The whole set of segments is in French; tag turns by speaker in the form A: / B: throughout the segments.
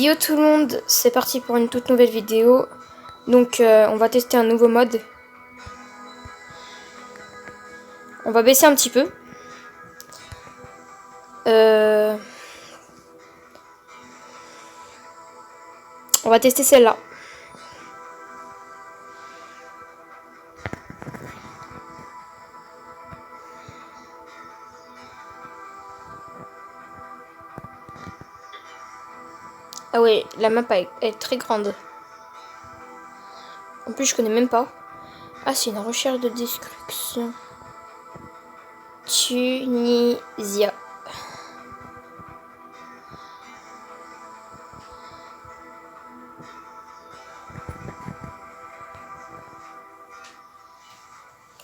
A: Yo tout le monde, c'est parti pour une toute nouvelle vidéo. Donc on va tester un nouveau mode. On va baisser un petit peu. On va tester celle-là. Ah ouais, la map est très grande. En plus, je connais même pas. Ah, c'est une recherche de destruction. Tunisia.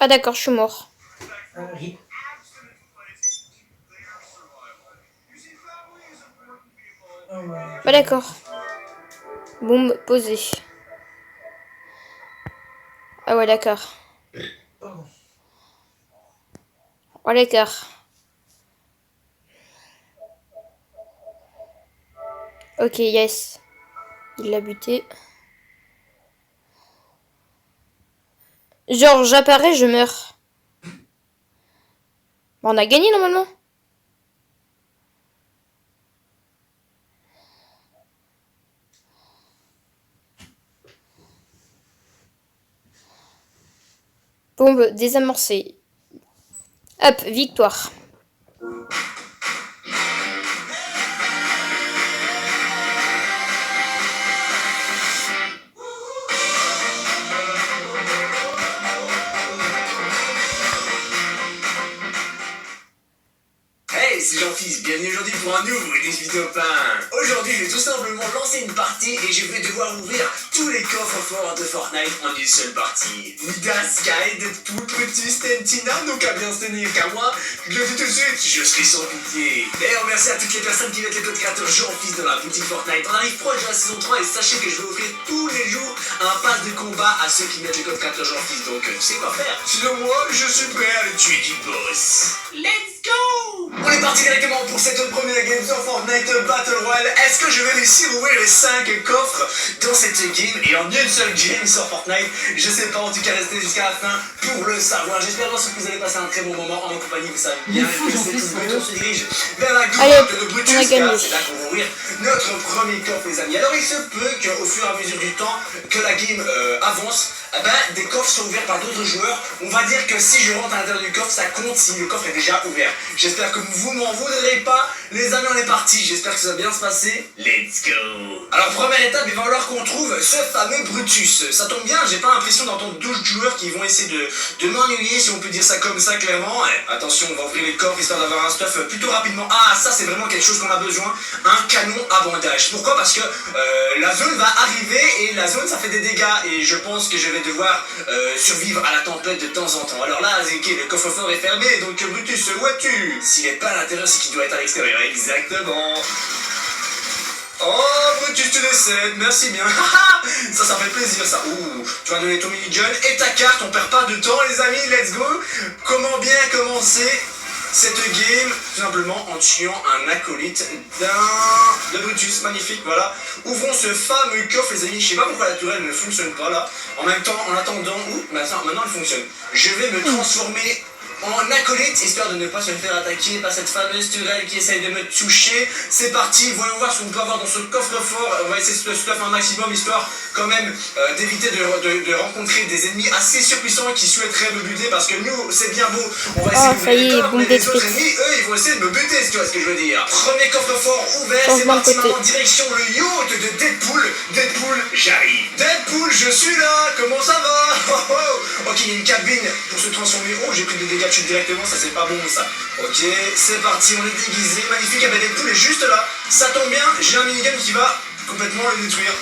A: Ah d'accord, je suis mort. Bah d'accord. Bombe posée. Ah ouais, d'accord. Oh d'accord. Ok, yes. Il l'a buté. Genre, j'apparais, je meurs. Bon, on a gagné normalement. Bombe désamorcée. Hop, victoire.
B: Hey, c'est Jean-Fils, bienvenue aujourd'hui pour un nouveau vidéo pain. Aujourd'hui, je vais tout simplement lancer une partie et je vais devoir ouvrir tous les coffres forts de Fortnite en une seule partie. Midas, Sky, Deadpool, Brutus, Tentina n'ont qu'à bien se tenir qu'à moi. Je le dis tout de suite, je serai sans pitié. D'ailleurs, merci à toutes les personnes qui mettent le code créateur Jean-Fils dans la boutique Fortnite. On arrive proche de la saison 3 et sachez que je vais offrir tous les jours un pass de combat à ceux qui mettent le code créateur Jean-Fils. Donc, tu sais quoi faire. Sinon, moi, je suis prêt à le tuer du boss. Let's go! On est parti directement pour cette première game sur Fortnite Battle Royale. Est-ce que je vais réussir à ouvrir les 5 coffres dans cette game et en une seule game sur Fortnite? Je sais pas, en tout cas restez jusqu'à la fin pour le savoir. J'espère bien sûr que vous allez passer un très bon moment en ma compagnie. Vous savez bien que c'est tout le tour se dirige vers la grotte de Brutus, car c'est là qu'on va ouvrir notre premier coffre, les amis. Alors il se peut qu'au fur et à mesure du temps que la game avance, des coffres sont ouverts par d'autres joueurs. On va dire que si je rentre à l'intérieur du coffre, ça compte si le coffre est déjà ouvert. J'espère que vous m'en voudrez pas. Les amis, on est parti. J'espère que ça va bien se passer. Let's go. Alors première étape, il va falloir qu'on trouve ce fameux Brutus. Ça tombe bien, j'ai pas l'impression d'entendre 12 joueurs qui vont essayer de m'ennuyer, si on peut dire ça comme ça clairement. Attention, on va ouvrir les coffres histoire d'avoir un stuff plutôt rapidement. Ah, ça c'est vraiment quelque chose qu'on a besoin. Un canon à bandage. Pourquoi? Parce que la zone va arriver et la zone ça fait des dégâts et je pense que je vais devoir survivre à la tempête de temps en temps. Alors là, Zeki, le coffre-fort est fermé, donc Brutus, où es-tu? S'il est pas à l'intérieur, c'est qu'il doit être à l'extérieur. Exactement. Oh, Brutus, tu décèdes, merci bien. Ça fait plaisir ça. Ouh, tu vas donner ton minigun et ta carte, on perd pas de temps les amis, let's go. Comment bien commencer cette game? Tout simplement en tuant un acolyte de Brutus, magnifique, voilà. Ouvrons ce fameux coffre les amis, je sais pas pourquoi la tourelle ne fonctionne pas là. En même temps, en attendant, maintenant elle fonctionne. Je vais me transformer en acolyte, histoire de ne pas se faire attaquer par cette fameuse tourelle qui essaye de me toucher. C'est parti, voyons voir ce qu'on peut avoir dans ce coffre-fort. On va essayer de stuff un maximum, histoire quand même d'éviter de rencontrer des ennemis assez surpuissants qui souhaiteraient me buter, parce que nous, c'est bien beau, on va essayer de buter les coffres, mais les autres ennemis, eux, ils vont essayer de me buter, si tu vois ce que je veux dire. Premier coffre-fort ouvert, c'est parti maintenant, direction le yacht de Deadpool. Deadpool, j'arrive. Deadpool, je suis là, comment ça va? Ok, il y a une cabine pour se transformer. Oh, j'ai pris des dégâts de chute directement, ça c'est pas bon ça. Ok, c'est parti, on est déguisé, magnifique, Deadpool est juste là. Ça tombe bien, j'ai un minigun qui va complètement le détruire.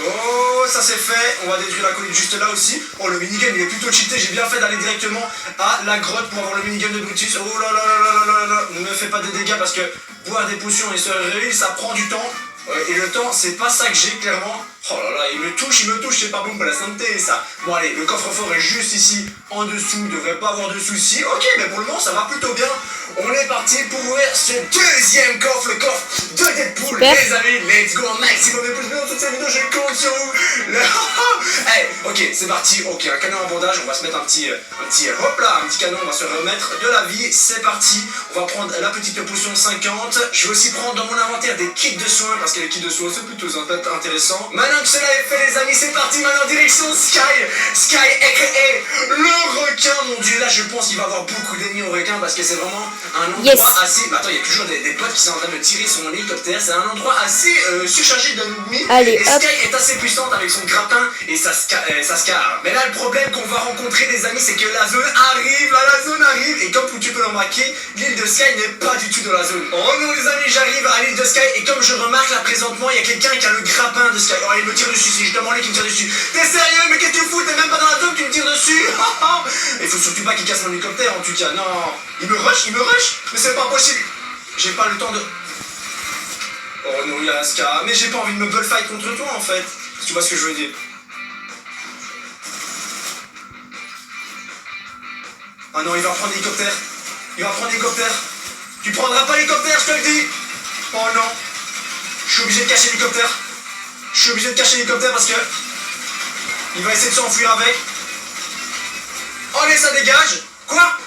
B: Oh, ça c'est fait, on va détruire la colline juste là aussi. Oh, le minigun il est plutôt cheaté, j'ai bien fait d'aller directement à la grotte pour avoir le minigun de Brutus. Oh là là là là là là là, ne me fais pas des dégâts parce que boire des potions et se réveiller ça prend du temps. Et le temps c'est pas ça que j'ai clairement. Oh là là, il me touche, c'est pas bon pour la santé ça. Bon allez, le coffre-fort est juste ici, en dessous, il devrait pas avoir de soucis. Ok, mais pour le moment ça va plutôt bien. On est parti pour ouvrir ce deuxième coffre, le coffre de Deadpool.
A: Super.
B: Les amis, let's go, un maximum de pouces bleus dans toute cette vidéo, je compte sur vous. Hey, ok, c'est parti, ok, un canon en bandage, on va se mettre un petit hop là, un petit canon, on va se remettre de la vie, c'est parti. On va prendre la petite potion 50. Je vais aussi prendre dans mon inventaire des kits de soins, parce que les kits de soins c'est plutôt intéressant. Maintenant que cela est fait les amis, c'est parti maintenant direction Sky aka le requin, mon dieu, là je pense qu'il va y avoir beaucoup d'ennemis au requin parce que c'est vraiment un endroit assez... Bah attends, il y a toujours des potes qui sont en train de tirer sur mon hélicoptère, c'est un endroit assez surchargé d'ennemis.
A: Allez,
B: et
A: hop.
B: Sky est assez puissante avec son grappin et sa scar. Mais là le problème qu'on va rencontrer les amis, c'est que la zone arrive, et comme tu peux le remarquer, l'île de Sky n'est pas du tout dans la zone. Oh non les amis, j'arrive à l'île de Sky et comme je remarque là présentement, il y a quelqu'un qui a le grappin de Sky. Oh il me tire dessus, c'est justement lui qui me tire dessus. T'es sérieux? Mais qu'est-ce que tu fous? T'es même pas dans la zone, tu me tires dessus. Il faut surtout pas qu'il casse mon hélicoptère en tout cas, non. Il me rush, mais c'est pas possible. J'ai pas le temps de... Oh non Yaska, mais j'ai pas envie de me bullfight contre toi en fait. Tu vois ce que je veux dire? Ah non, il va prendre l'hélicoptère. Tu prendras pas l'hélicoptère, je te le dis. Oh non. Je suis obligé de cacher l'hélicoptère. Parce que... il va essayer de s'enfuir avec. Oh allez, ça dégage. Quoi?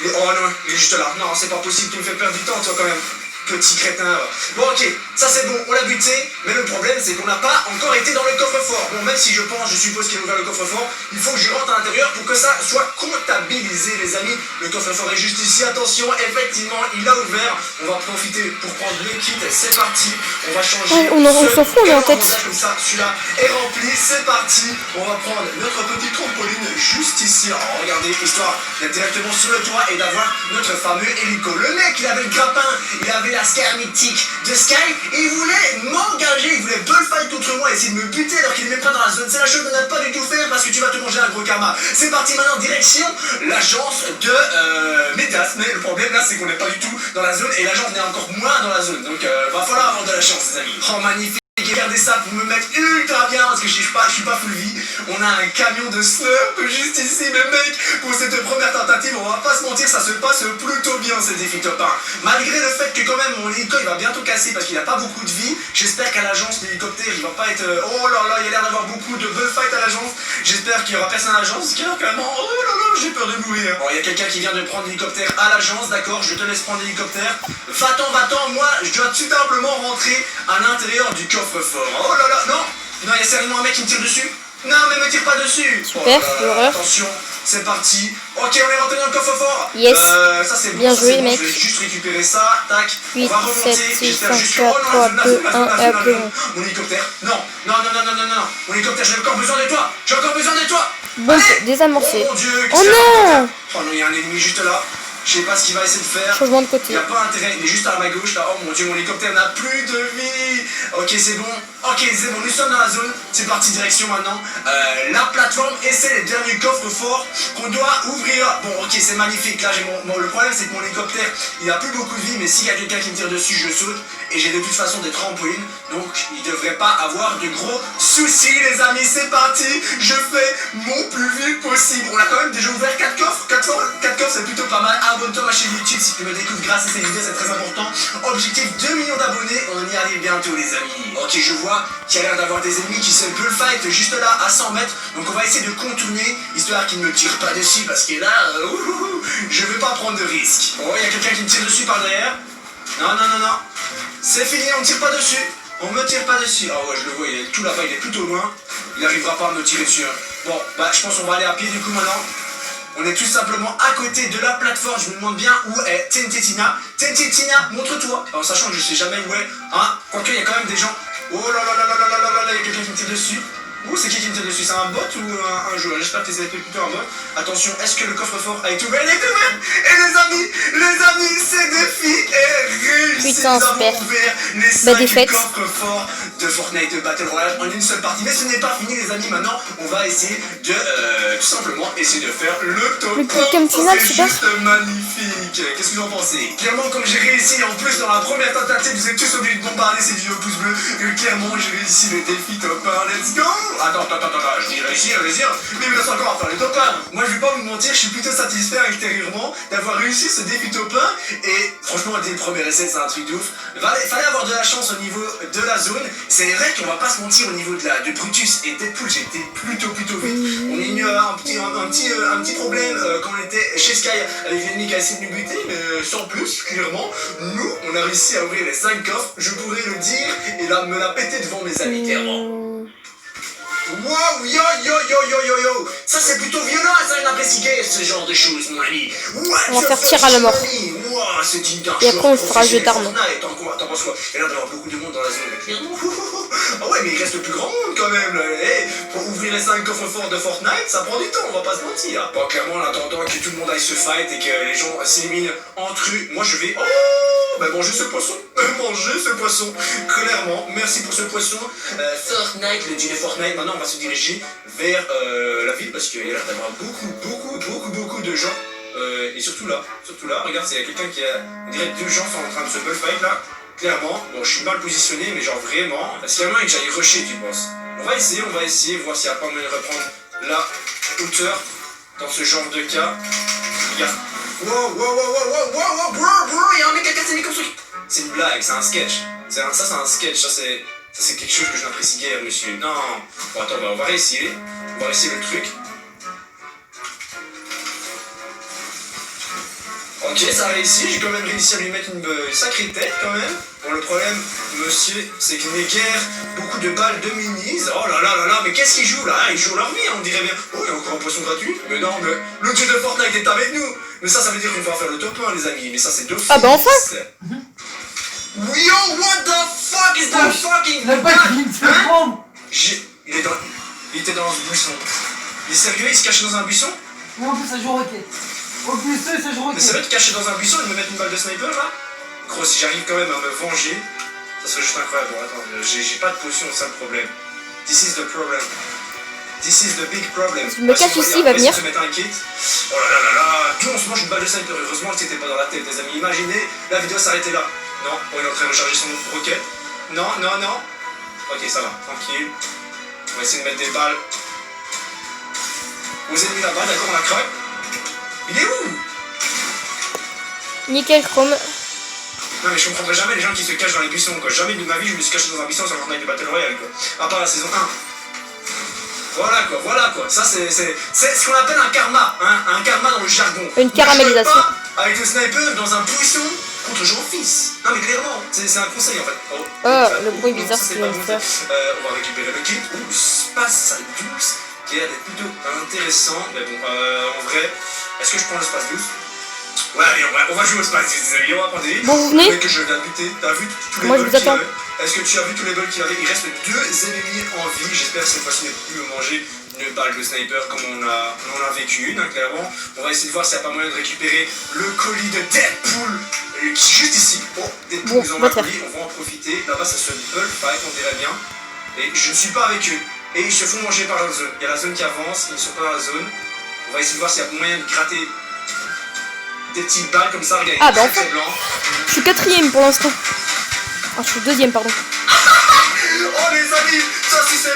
B: Mais oh non, il est juste là. Non, c'est pas possible, tu me fais perdre du temps toi quand même. Petit crétin. Bon ok, ça c'est bon, on l'a buté, mais le problème c'est qu'on n'a pas encore été dans le coffre-fort. Bon, même si je suppose qu'il a ouvert le coffre-fort, il faut que je rentre à l'intérieur pour que ça soit comptabilisé les amis. Le coffre-fort est juste ici, attention, effectivement il a ouvert. On va profiter pour prendre le kit, c'est parti. On va changer.
A: On s'en fout, on est en tête.
B: Comme ça, celui-là est rempli, c'est parti. On va prendre notre petite trampoline juste ici. Oh, regardez, histoire d'être directement sur le toit et d'avoir notre fameux hélico. Le mec, il avait le grappin, il avait la scar mythique de Sky et il voulait m'engager, il voulait bullfight contre moi, essayer de me buter alors qu'il n'est même pas dans la zone. C'est la chose de ne pas du tout faire parce que tu vas te manger un gros karma. C'est parti maintenant, direction l'agence de Midas. Mais le problème là, c'est qu'on n'est pas du tout dans la zone et l'agence n'est encore moins dans la zone. Donc va falloir avoir de la chance, les amis. Oh, magnifique. Regardez ça pour me mettre ultra bien parce que je suis pas full vie. On a un camion de slurp juste ici, mais mec, pour cette première tentative, on va pas se mentir, ça se passe plutôt bien ces défis top 1. Malgré le fait que quand même mon hélico il va bientôt casser parce qu'il a pas beaucoup de vie. J'espère qu'à l'agence l'hélicoptère il va pas être... Oh là là, il a l'air d'avoir beaucoup de bullfight à l'agence. J'espère qu'il y aura personne à l'agence car carrément... Oh là là, j'ai peur de mourir. Bon, il y a quelqu'un qui vient de prendre l'hélicoptère à l'agence, d'accord, je te laisse prendre l'hélicoptère. Va-t'en, moi je dois tout simplement rentrer à l'intérieur du coffre fort. Oh là là, non, il y a sérieusement un mec qui me tire dessus. Non, mais me tire pas dessus.
A: Super,
B: attention, c'est parti. Ok, on est rentré dans le coffre-fort.
A: Yes.
B: Ça c'est bon.
A: Bien joué, mec.
B: Je vais juste récupérer ça. Tac.
A: 8,
B: on va remonter.
A: 7, 6,
B: J'espère
A: 5,
B: juste que...
A: 4, 3, 2, 1, et après...
B: Mon hélicoptère. Non. Mon hélicoptère, j'ai encore besoin de toi.
A: Bon,
B: Allez.
A: désamorcé.
B: Oh mon dieu.
A: Oh non.
B: Oh non, il y a un ennemi juste là. Je sais pas ce qu'il va essayer de faire.
A: Changement de côté.
B: Il n'y a pas intérêt, il est juste à ma gauche là. Oh mon dieu, mon hélicoptère n'a plus de vie. Ok, c'est bon. Nous sommes dans la zone. C'est parti, direction maintenant la plateforme. Et c'est les derniers coffres forts qu'on doit ouvrir. Bon, ok, c'est magnifique. Là, j'ai le problème, c'est que mon hélicoptère, il a plus beaucoup de vie. Mais s'il y a quelqu'un qui me tire dessus, je saute. Et j'ai de toute façon des trampolines. Donc, il devrait pas avoir de gros soucis, les amis. C'est parti. Je fais mon plus vite possible. On a quand même déjà ouvert 4 coffres. 4 coffres, c'est plutôt pas mal. Abonne-toi à ma chaîne YouTube si tu me découvres grâce à ces vidéos, c'est très important. Objectif 2 millions d'abonnés, on y arrive bientôt les amis. Ok, je vois qu'il y a l'air d'avoir des ennemis qui se bullfight juste là à 100 mètres. Donc on va essayer de contourner, histoire qu'ils ne me tirent pas dessus parce que là, je veux pas prendre de risque. Oh, il y a quelqu'un qui me tire dessus par derrière. Non. C'est fini, on me tire pas dessus. On me tire pas dessus. Ah ouais, je le vois, il est tout là-bas, il est plutôt loin. Il n'arrivera pas à me tirer dessus. Bon, bah je pense qu'on va aller à pied du coup maintenant. On est tout simplement à côté de la plateforme. Je me demande bien où est TNT Tina. TNT Tina, montre-toi. En sachant que je sais jamais où est. Hein, quoique il y a quand même des gens. Oh là là là là là là là là, il y a quelqu'un qui me tire dessus. C'est qui me tire dessus? reçu ça un bot ou un jeu? J'espère que c'était plutôt un bot. Attention, est-ce que le coffre-fort a été ouvert? Il est ouvert. Et les amis, c'est défi est réussi.
A: Putain,
B: nous avons
A: super.
B: ouvert les 5 coffres-forts de Fortnite Battle Royale en une seule partie. Mais ce n'est pas fini les amis, maintenant on va essayer de tout simplement essayer de faire le top 1.
A: final,
B: C'est
A: super.
B: juste magnifique. Qu'est-ce que vous en pensez? Clairement, comme j'ai réussi en plus dans la première tentative, vous êtes tous obligés de bombarder ces vidéos pouces bleus. Clairement, j'ai réussi le défi top 1. Let's go. Attends, je dis réussir, mais il me reste encore à faire le top 1. Moi, je vais pas vous mentir, je suis plutôt satisfait extérieurement d'avoir réussi ce défi top 1. Et franchement, dès le premier essai, c'est un truc de ouf. Fallait avoir de la chance au niveau de la zone. C'est vrai qu'on va pas se mentir au niveau de Brutus et Deadpool, j'étais plutôt vite. On a eu un petit problème quand on était chez Sky avec l'ennemi qui a essayé de nous buter, mais sans plus, clairement. Nous, on a réussi à ouvrir les 5 coffres, je pourrais le dire, et là, me la péter devant mes amis, clairement. Wow, yo, ça c'est plutôt violent, ça je n'apprécie guère ce genre de choses, mon ami. Ouais,
A: on va faire tir à la mort.
B: Wow, c'est une dark
A: et après on fera jeu d'armes.
B: T'en penses quoi? Il y a l'air d'avoir beaucoup de monde dans la zone. Ah ouais, mais il reste plus grand monde quand même là. Hey, pour ouvrir les 5 coffres forts de Fortnite, ça prend du temps, on va pas se mentir. Bon, clairement, en attendant que tout le monde aille se fight et que les gens s'éliminent entre eux, moi je vais... Oh, bah manger ce poisson. Clairement, merci pour ce poisson. Fortnite, le dieu de Fortnite, maintenant on va se diriger vers la ville parce qu'il y a l'air d'avoir beaucoup de gens. Et surtout là, regarde, il y a quelqu'un qui a... On dirait 2 gens sont en train de se bullfight là. Clairement, bon je suis mal positionné mais genre vraiment. Est-ce qu'il y a moyen que j'aille rusher tu penses? On va essayer, voir s'il n'y a pas moyen de reprendre la hauteur dans ce genre de cas. Regarde. Wow, bro, il y a un mec qui a cassé mes constructions. C'est une blague, c'est un sketch. Ça c'est un sketch, ça c'est quelque chose que je n'apprécie guère, monsieur. Non. Bon attends, on va réessayer. Le truc. Ok, ça a réussi, j'ai quand même réussi à lui mettre une sacrée tête quand même. Bon, le problème, monsieur, c'est qu'il n'est guère beaucoup de balles de minis. Oh là, mais qu'est-ce qu'ils jouent là? Il joue leur vie, on dirait bien. Oh, il y a encore un poisson gratuit. Mais non, mais le dieu de Fortnite est avec nous. Mais ça veut dire qu'on va faire le top 1, les amis. Mais ça, c'est d'office.
A: Ah bah enfin.
B: Yo, what the fuck is that fucking
C: la balle qui vient de se prendre.
B: Il était dans ce buisson. Il est sérieux, il se cachait dans un buisson?
C: Mais en plus ça joue au roquet. Au plus ça joue au roquet.
B: Mais c'est vrai de cacher dans un buisson et de me mettre une balle de sniper là? Gros, si j'arrive quand même à me venger, ça serait juste incroyable. Bon, attends, j'ai pas de potion, c'est ça le problème. This is the problem. This is the big problem.
A: Je me cache ici, il va venir.
B: Mettre un kit. Oh là. D'où on se mange une balle de sniper. Heureusement que c'était pas dans la tête, les amis. Imaginez, la vidéo s'arrêtait là. Non, il est en train de recharger son roquette. Non. Ok, ça va, tranquille. On va essayer de mettre des balles aux ennemis là-bas, d'accord, on la croque. Il est où?
A: Nickel chrome.
B: Non mais je comprendrai jamais les gens qui se cachent dans les buissons quoi. Jamais de ma vie je me suis caché dans un buisson sur Fortnite Battle Royale quoi. À part la saison 1. Voilà quoi. Ça c'est ce qu'on appelle un karma, hein, un karma dans le jargon.
A: Une caramélisation.
B: Pas avec le sniper dans un buisson contre Jean-Fils. Non mais clairement, c'est un conseil en fait.
A: Oh, le bruit bizarre ce qu'il vient de faire.
B: On va récupérer le kit. Ouh, space douce qui a l'air d'être plutôt intéressant. Mais bon, en vrai, est-ce que je prends le space douce? Ouais, allez, on va jouer au space, les amis, on va prendre des...
A: Bon, vous venez?
B: Le mec que je viens de buter, t'as vu tous les
A: moi, je
B: balles
A: vous
B: qu'il
A: attends.
B: avait? Est-ce que tu as vu tous les balles qu'il avait? Il reste 2 ennemis en vie. J'espère que cette fois-ci ne plus me manger une balle de sniper comme on en a vécu une, hein, clairement. On va essayer de voir s'il n'y a pas moyen de récupérer le colis de Deadpool qui est juste ici. Oh, Deadpool
A: bon,
B: nous envoie le colis, on va en profiter. Là-bas, ça se bullfight, on dirait bien. Et je ne suis pas avec eux. Et ils se font manger par la zone. Il y a la zone qui avance, ils ne sont pas dans la zone. On va essayer de voir s'il y a moyen de gratter des petites balles comme ça, regardez,
A: ah bah
B: très
A: enfin,
B: blanc.
A: je suis 4ème pour l'instant. Ah, je suis 2ème, pardon.
B: Oh les amis, ça si c'est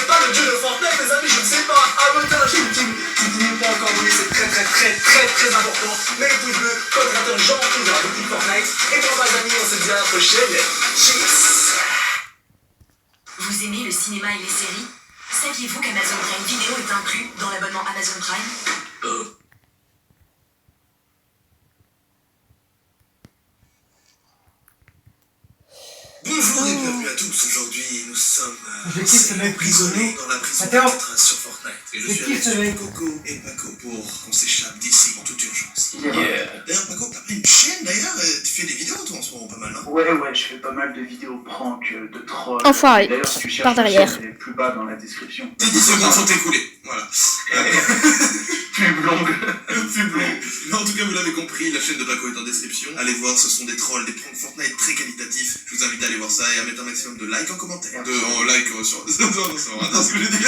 B: pas le dieu de Fortnite les amis, je ne sais pas. Abonnez-vous à la chaîne YouTube, si vous n'êtes pas encore abonné, c'est très important. Mais le pouce bleu, modérateur Jean, on verra beaucoup de Fortnite. Et pour les amis, on se dit à la prochaine. Cheers.
D: Vous aimez le cinéma et les séries? Saviez-vous qu'Amazon Prime Video est inclus dans l'abonnement Amazon Prime?
B: Bonjour et bienvenue à tous, aujourd'hui nous sommes
C: Je kiffe ce mec
B: prisonniers dans la prison
C: Attends.
B: d'Alcatraz sur Fortnite. Et je
C: Je
B: suis
C: kiffe
B: avec
C: ce mec.
B: Coco et Paco pour qu'on s'échappe d'ici en toute urgence.
E: Yeah.
B: D'ailleurs Paco, t'as pris une chaîne d'ailleurs, tu fais des vidéos toi en ce moment pas mal, non?
E: Ouais, je fais pas mal de vidéos prank, de trolls.
A: Enfoiré.
E: D'ailleurs, si tu cherches
A: Par derrière.
E: le chaîne, elle est plus bas dans la description.
B: Tes 10 secondes sont écoulées, voilà.
E: Plus longue.
B: Plus blond. Mais en tout cas, vous l'avez compris, la chaîne de Paco est en description. Allez voir, ce sont des trolls, des pranks Fortnite très qualitatifs. Je vous invite à aller voir ça et à mettre un maximum de likes en commentaire. En like sur... non, c'est vraiment ce que j'ai dit.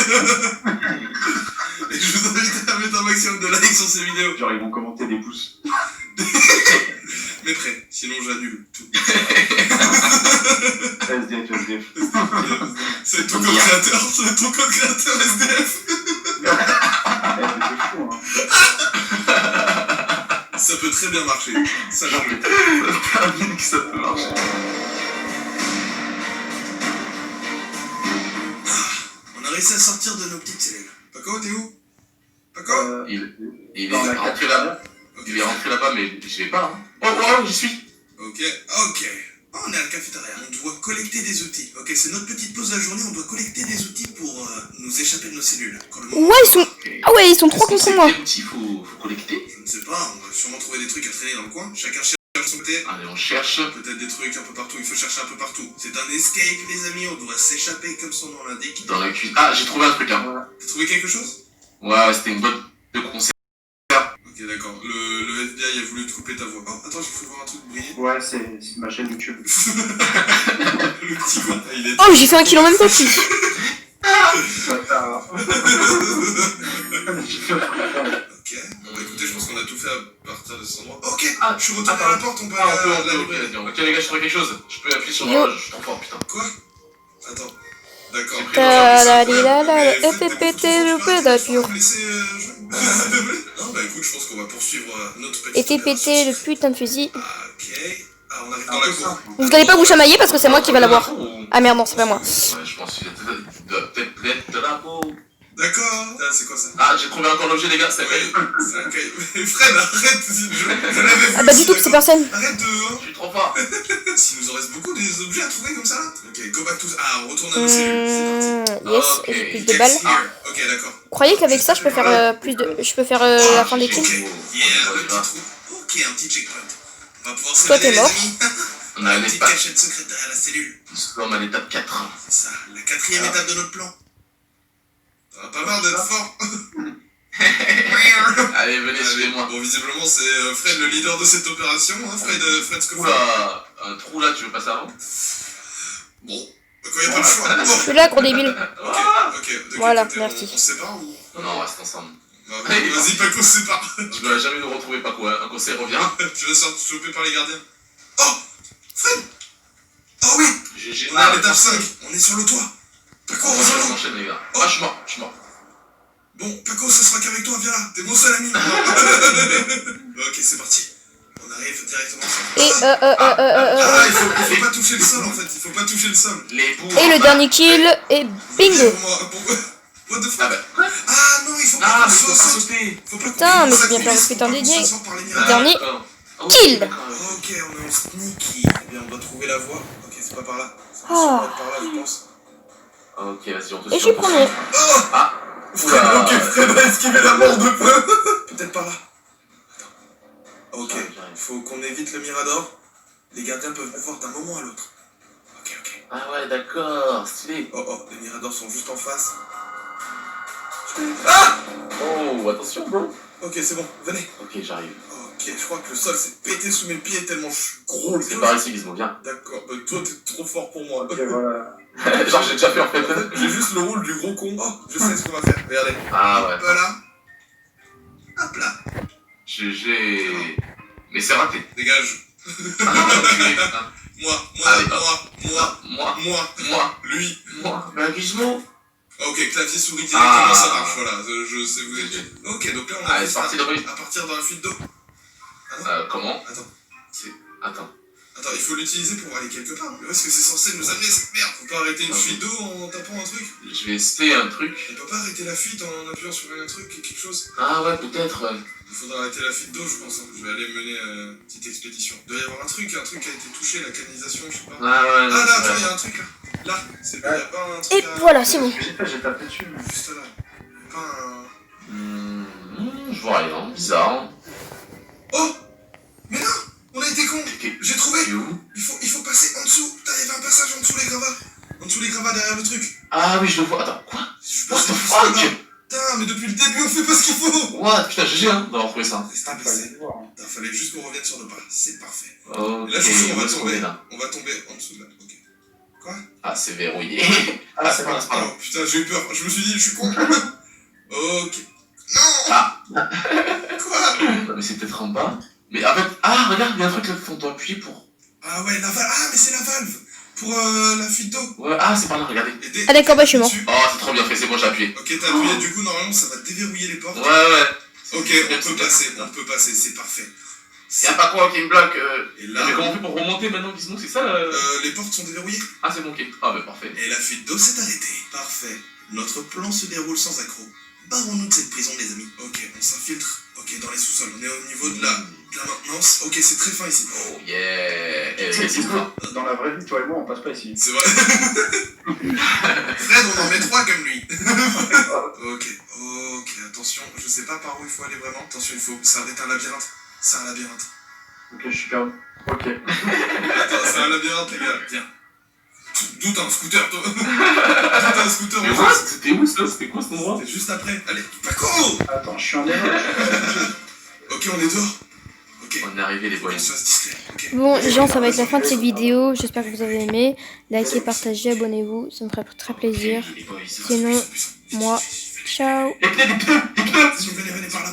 B: Et je vous invite à mettre un maximum de likes sur ces vidéos.
E: Genre, ils vont commenter des pouces.
B: Mais prêt, sinon j'annule tout.
E: SDF.
B: C'est ton code créateur, c'est ton code créateur SDF.
E: C'est fou, hein.
B: Ça peut très bien marcher. Ça
E: Genre,
B: j'avoue.
E: que ça peut marcher.
B: On a réussi à sortir de nos petites cellules. Paco, t'es où? Paco?
F: Il est
E: Dans la
F: rentré là.
B: Ok.
F: Il est rentré là-bas, mais je vais pas. Hein. Oh, j'y suis.
B: Ok. Oh, on est à la cafétéria. On doit collecter des outils. Ok, c'est notre petite pause de la journée. On doit collecter des outils pour nous échapper de nos cellules. Quand le moment-
A: Ouais, ils sont...
F: Ok.
A: Ah ouais, ils sont trois
F: Est-ce que
A: contre moi.
F: Quel outil faut collecter?
B: Je ne sais pas. On va sûrement trouver des trucs à traîner dans le coin. Chacun cherche de son côté.
F: Allez, on cherche.
B: Peut-être des trucs un peu partout. Il faut chercher un peu partout. C'est un escape, les amis. On doit s'échapper comme son nom l'indique.
F: Dans la cuisine. Ah, j'ai trouvé un truc là.
B: T'as trouvé quelque chose?
F: Ouais, c'était une boîte de concert.
B: Ok, d'accord. Le FBI a voulu te couper ta voix. Oh, attends, j'ai cru voir un truc briller.
E: Ouais, c'est ma chaîne YouTube.
B: Le petit con. Il est...
A: Oh, j'ai fait 1 kilo en même temps que lui.
B: Ok. Bon, bah écoutez, je pense qu'on a tout fait à partir de cet endroit. Ok,
F: Ah,
B: je suis retourné
F: attends.
B: à la porte, on peut
F: Ah,
B: aller
F: on
B: à
F: peut,
B: la
F: ok,
B: librairie.
F: vas-y. Ok, les gars, j'ai trouvé quelque chose. Je peux appuyer sur
A: Yo.
F: l'horloge. Je suis trop fort, putain.
B: Quoi? Attends. D'accord.
A: d'appur.
B: Non, bah écoute, je pense qu'on va poursuivre notre petite
A: Et t'es pété le
B: opération.
A: putain de fusil.
B: Ok. Ah, on arrive dans la cour.
A: Vous allez pas vous chamailler parce que c'est moi qui vais l'avoir. Ah merde, non, c'est pas moi.
F: Ouais, je pense qu'il y a peut-être de la peau.
B: D'accord. Ah, c'est quoi ça?
F: Ah, j'ai trouvé encore l'objet, les gars. C'est
B: Ouais, c'est un cahier. Mais Fred, arrête. Je l'avais vu.
A: Ah bah du tout, c'est personne.
B: Arrête de...
F: Je suis trop fort.
B: S'il nous en reste beaucoup des objets à trouver comme ça là. Ok, go back to... Ah, on retourne à nos cellules, c'est parti.
A: Yes,
F: Ok.
A: j'ai plus de
B: Get
A: balles.
B: here. Ok, d'accord.
A: Vous croyez qu'avec ça, je peux faire plus de... Je peux faire la fin des
B: Ok,
A: kills?
B: yeah, le petit trou. Ok, un petit checkpoint. On va pouvoir
A: Toi,
B: s'évader
A: t'es
B: les
A: mort.
B: amis.
F: On a
B: Une
F: un
B: petite
F: espace.
B: cachette secrète derrière la cellule.
F: Nous sommes à l'étape 4.
B: C'est ça, la quatrième étape de notre plan. T'en as pas marre d'être fort?
F: Allez, venez, suivez-moi.
B: Bon, visiblement, c'est Fred le leader de cette opération, hein, Fred Scofield.
F: Oula, un trou là, tu veux passer avant?
B: Bon, bah, quand il n'y a pas le choix.
A: Je suis là, gros débile.
B: Ok, ok. De quel
A: Voilà,
B: côté
A: merci.
B: on se sépare ou?
F: Non, on reste ensemble.
B: Bah, vas-y, Paco se sépare.
F: Tu vas jamais nous retrouver, Paco, hein. Un conseil revient.
B: Tu vas se faire choper par les gardiens. Oh, Fred. Oh oui,
F: GG.
B: on est à l'étape 5, on est sur le toit. Paco,
F: On
B: rejoins-nous.
F: enchaîne, les gars. Ah, je suis mort.
B: Bon, Paco, ça sera qu'avec toi, viens là, t'es mon seul ami. Ok, c'est parti. On arrive directement sur...
A: Et
B: Ah, il faut pas toucher le sol en fait, il faut pas toucher le sol.
F: Les bouts.
A: Et le dernier kill, et bingo.
B: What the fuck?
F: Ah bah.
B: Ah non, il faut pas
F: Ah,
B: qu'on
F: mais faut pas
B: saute.
F: sauter.
B: Faut pas
A: Putain,
B: qu'on
A: mais
B: saute,
A: c'est bien fait,
B: faut
A: putain
B: pas
A: de
B: qu'on
A: dingue.
B: s'assoie par les
F: Ah,
B: miracles.
A: Dernier.
F: d'accord. Ah oui,
A: Kill.
F: d'accord.
B: Ok, on est en sneaky. Eh bien, on doit trouver la voie. Ok, c'est pas par là. Ça va
A: Ah.
B: sûrement être par là, je pense.
F: Ok, vas-y, on te
A: Et
F: suit.
A: je suis premier.
B: Oh
F: Ah.
B: Fred,
F: Oula.
B: ok, Fred a esquivé la mort de peu. Peut-être par là. Attends. Ok, il faut qu'on évite le mirador. Les gardiens peuvent nous voir d'un moment à l'autre. Ok.
F: Ah ouais, d'accord, stylé.
B: Oh, les miradors sont juste en face. Ah!
F: Oh, attention, bro.
B: Ok, c'est bon, venez.
F: Ok, j'arrive.
B: Ok, je crois que le sol s'est pété sous mes pieds tellement je suis gros.
F: C'est par ici, Gizmo, viens.
B: D'accord, toi t'es trop fort pour moi.
E: Ok, voilà.
F: Genre, j'ai déjà fait en fait.
B: J'ai juste le rôle du gros con. Oh, je sais ce qu'on va faire. Regardez.
F: Ah ouais.
B: Voilà. Hop là.
F: GG. Mais c'est raté.
B: Dégage.
F: Ah, enculé. Ah, Allez,
B: Moi, lui.
F: moi. Bah, Gizmo.
B: Ok, clavier souris directement,
F: Ah.
B: ça marche, voilà, je sais vous êtes. Ok, donc là on a
F: Allez,
B: fait
F: c'est parti,
B: ça
F: Dobry.
B: à partir d'un fuite d'eau.
F: Comment?
B: Attends,
F: Attends.
B: il faut l'utiliser pour aller quelque part. Mais où est-ce que c'est censé nous amener cette merde? Faut pas arrêter une fuite d'eau en tapant un truc?
F: Je vais essayer un truc.
B: On peut pas arrêter la fuite en appuyant sur un truc, quelque chose?
F: Ah ouais, peut-être.
B: Il faudra arrêter la fuite d'eau, je pense. Je vais aller mener une petite expédition. Il doit y avoir un truc qui a été touché, la canalisation, je sais pas.
F: Ah ouais,
B: Ah là,
F: c'est
B: attends,
F: vrai.
B: il y a un truc là.
G: Là, c'est pas, y a pas un truc
A: Et
G: à-
A: voilà, c'est bon.
E: J'ai tapé dessus. Mais...
G: Juste là. Pas un...
F: Je vois rien, bizarre.
G: Oh! Mais non! On a été con! J'ai trouvé!
F: C'est où?
G: Il faut passer en dessous! Putain, il y avait un passage en dessous les gravats! En dessous les gravats derrière le truc!
F: Ah oui, je le vois. Attends, quoi?
G: Je suis
F: What
G: passé
F: the
G: juste là-bas.
F: fuck?
G: Putain, mais depuis le début on fait pas ce qu'il faut!
F: What? Putain, GG hein, d'avoir trouvé ça.
G: Restez baissé. Putain, fallait juste qu'on revienne sur nos pas. C'est parfait.
F: Ok,
G: Et là, je suis sûr,
F: où est-ce qu'on est là?
G: on va tomber en dessous de là. Ok. Quoi?
F: Ah, c'est verrouillé. Ah, c'est pas là, c'est pas là.
G: Oh putain, j'ai eu peur. Je me suis dit, je suis con. Ok. Non!
F: Ah.
G: Quoi?
F: Non, mais c'est peut-être en bas. Mais en fait, ah, regarde, il y a un truc là qu'on doit appuyer pour.
G: Ah ouais, la valve. Ah, mais c'est la valve! Pour la fuite d'eau.
F: Ouais, ah, c'est par là, regardez.
A: Ah d'accord, bah je suis mort.
G: Dessus.
F: Oh, c'est trop bien fait, c'est bon, j'ai appuyé.
G: Ok, t'as appuyé, du coup, normalement, ça va déverrouiller les portes.
F: Ouais.
G: Ok,
F: C'est
G: on
F: bien.
G: peut passer, c'est parfait.
F: Y'a pas quoi qui me bloque.
G: Et là,
F: Mais comment on fait pour remonter maintenant, Gizmo? C'est ça là?
G: les portes sont déverrouillées.
F: Ah, c'est bon, ok. Ah, bah parfait.
G: Et la fuite d'eau s'est arrêtée. Parfait. Notre plan se déroule sans accroc. Barrons-nous de cette prison, les amis. Ok, on s'infiltre. Ok, dans les sous-sols. On est au niveau de la maintenance. Ok, c'est très fin ici.
F: Oh yeah. Et
E: C'est
F: c'est quoi?
E: Dans la vraie vie, toi et moi, on passe pas ici.
G: C'est vrai. Fred, on en met 3 comme lui. Ok, attention. Je sais pas par où il faut aller vraiment. Attention, ça va être un labyrinthe. C'est un labyrinthe.
E: Ok, je suis perdu. Ok.
G: Attends, c'est un labyrinthe, les gars. Viens. D'où t'as un scooter, toi? D'où t'as un scooter,
F: Mais
G: en
F: what?
G: face?
F: C'était où ça? C'était quoi cet endroit?
G: C'est juste après. Allez, Paco!
E: Attends, je suis en erreur.
G: Ok, on est dehors. Ok.
F: On est arrivé, les boys.
G: On se fasse discret. Ok.
A: Bon, les gens, ça va être la fin de cette vidéo. J'espère que vous avez aimé. Likez, partagez, abonnez-vous. Ça me ferait très plaisir.
F: Les boys.
A: Sinon, moi, ciao.
F: Les pneus, les pneus!
G: Venez, par là.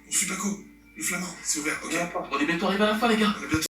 G: On suit Paco. Le flamand, c'est ouvert. Ok.
F: On est bientôt arrivé à la fin, les gars.
G: On est bientôt.